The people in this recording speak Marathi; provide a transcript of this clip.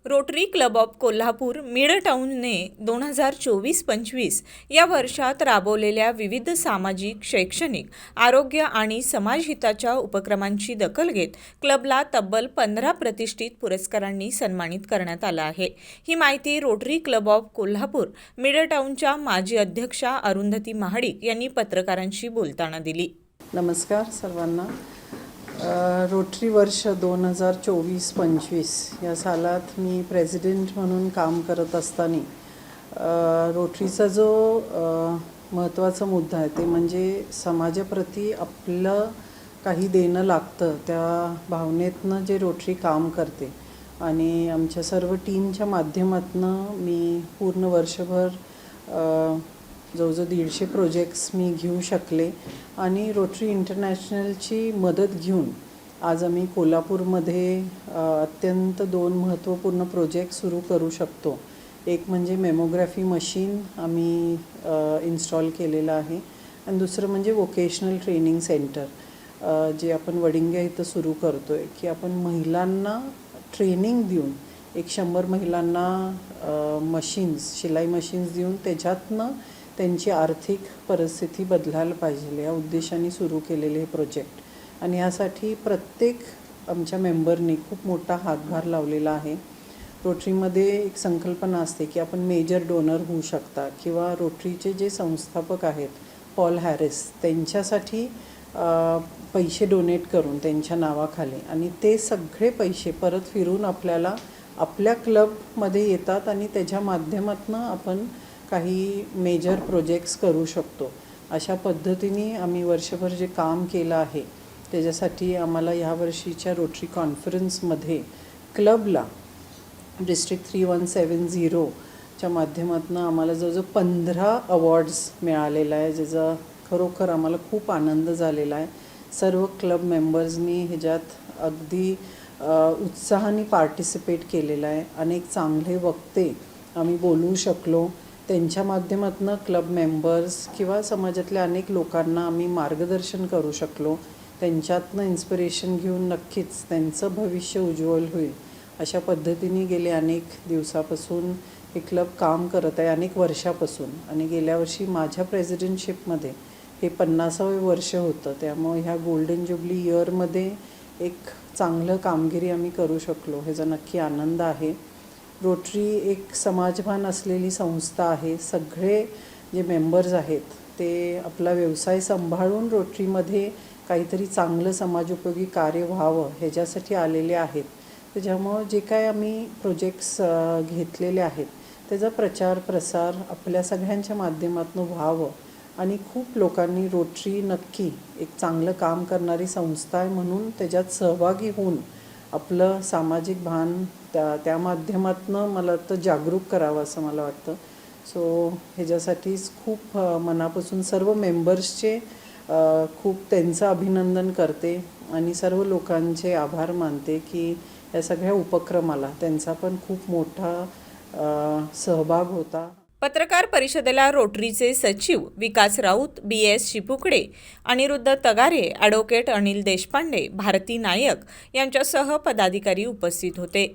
Rotary Club of Kolhapur mid टाउनने 2024-25 या वर्षात राबवलेल्या विविध सामाजिक, शैक्षणिक, आरोग्य आणि समाजहिताच्या उपक्रमांची दखल घेत क्लबला तब्बल 15 प्रतिष्ठित पुरस्कारांनी सन्मानित करण्यात आलं आहे। ही माहिती Rotary Club of Kolhapur mid टाउनच्या माजी अध्यक्षा अरुंधती महाडिक यांनी पत्रकारांशी बोलताना दिली। नमस्कार सर्वांना। रोटरी वर्ष 2024-25 या सालात मी प्रेसिडेंट म्हणून काम करत असताना रोटरीचा जो महत्त्वाचा मुद्दा आहे ते म्हणजे समाजाप्रती आपलं काही देणं लागतं त्या भावनेतनं जे रोटरी काम करते आणि आमच्या सर्व टीमच्या माध्यमातनं मी पूर्ण वर्षभर जवळजवळ 150 प्रोजेक्ट्स मी घेऊ शकले आणि रोटरी इंटरनॅशनलची मदत घेऊन आज आम्ही कोल्हापूरमध्ये अत्यंत 2 महत्त्वपूर्ण प्रोजेक्ट सुरू करू शकतो। एक म्हणजे मेमोग्राफी मशीन आम्ही इन्स्टॉल केलेलं आहे आणि दुसरं म्हणजे वोकेशनल ट्रेनिंग सेंटर जे आपण वडिंग्या इथं सुरू करतो आहे की आपण महिलांना ट्रेनिंग देऊन 100 महिलांना मशीन्स शिलाई मशीन्स देऊन त्याच्यातनं त्यांची आर्थिक परिस्थिती बदलायला पाहिजे या उद्देशाने सुरू केलेले हे प्रोजेक्ट आणि यासाठी प्रत्येक आमच्या मेंबरनी खूप मोठा हातभार लावलेला आहे। रोटरीमध्ये एक संकल्पना असते की आपण मेजर डोनर होऊ शकता किंवा रोटरीचे जे संस्थापक आहेत पॉल हॅरिस त्यांच्यासाठी पैसे डोनेट करून त्यांच्या नावाखाली आणि ते सगळे पैसे परत फिरून आपल्याला आपल्या क्लबमध्ये येतात आणि त्याच्या माध्यमातून आपण काही मेजर प्रोजेक्ट्स करू शकतो। अशा पद्धतीने आम्ही वर्षभर जे काम केलं आहे त्याच्यासाठी आम्हाला ह्या वर्षीच्या रोटरी कॉन्फरन्समध्ये क्लबला डिस्ट्रिक्ट 3170च्या माध्यमातून आम्हाला जवळजवळ 15 अवॉर्ड्स मिळालेला आहे, ज्याचा खरोखर आम्हाला खूप आनंद झालेला आहे। सर्व क्लब मेंबर्सनी ह्याच्यात अगदी उत्साहाने पार्टिसिपेट केलेलं आहे। अनेक चांगले वक्ते आम्ही बोलवू शकलो, त्यांच्या माध्यमातून क्लब मेंबर्स किंवा समाजातल्या अनेक लोकांना आम्ही मार्गदर्शन करू शकलो। त्यांच्यातनं इन्स्पिरेशन घेऊन नक्कीच त्यांचं भविष्य उज्ज्वल होईल अशा पद्धतीने गेले अनेक दिवसापासून हे क्लब काम करत आहे, अनेक वर्षापासून आणि गेल्या वर्षी माझ्या प्रेसिडेंटशिपमध्ये हे 50वे वर्ष होतं। त्यामुळे ह्या गोल्डन ज्युबली इयरमध्ये एक चांगलं कामगिरी आम्ही करू शकलो ह्याचा नक्की आनंद आहे। रोटरी एक समाजभान असलेली संस्था आहे। सगळे जे मेंबर्स आहेत ते आपला व्यवसाय सांभाळून रोटरीमध्ये काहीतरी चांगलं समाजोपयोगी कार्य व्हावं ह्याच्यासाठी आलेले आहेत। त्याच्यामुळं जे काय आम्ही प्रोजेक्ट्स घेतलेले आहेत त्याचा प्रचार प्रसार आपल्या सगळ्यांच्या माध्यमातून व्हावं आणि खूप लोकांनी रोटरी नक्की एक चांगलं काम करणारी संस्था आहे म्हणून त्याच्यात सहभागी होऊन आपलं सामाजिक भान त्या माध्यमातून मला तर जागरूक करावं असं मला वाटतं। सो ह्याच्यासाठीच खूप मनापासून सर्व मेंबर्सचे खूप त्यांचं अभिनंदन करते आणि सर्व लोकांचे आभार मानते की या सगळ्या उपक्रमाला त्यांचा पण खूप मोठा सहभाग होता। पत्रकार परिषदेला रोटरीचे सचिव विकास राऊत, BS शिपुकडे, अनिरुद्ध तगारे, ॲडव्होकेट अनिल देशपांडे, भारती नायक यांच्यासह पदाधिकारी उपस्थित होते।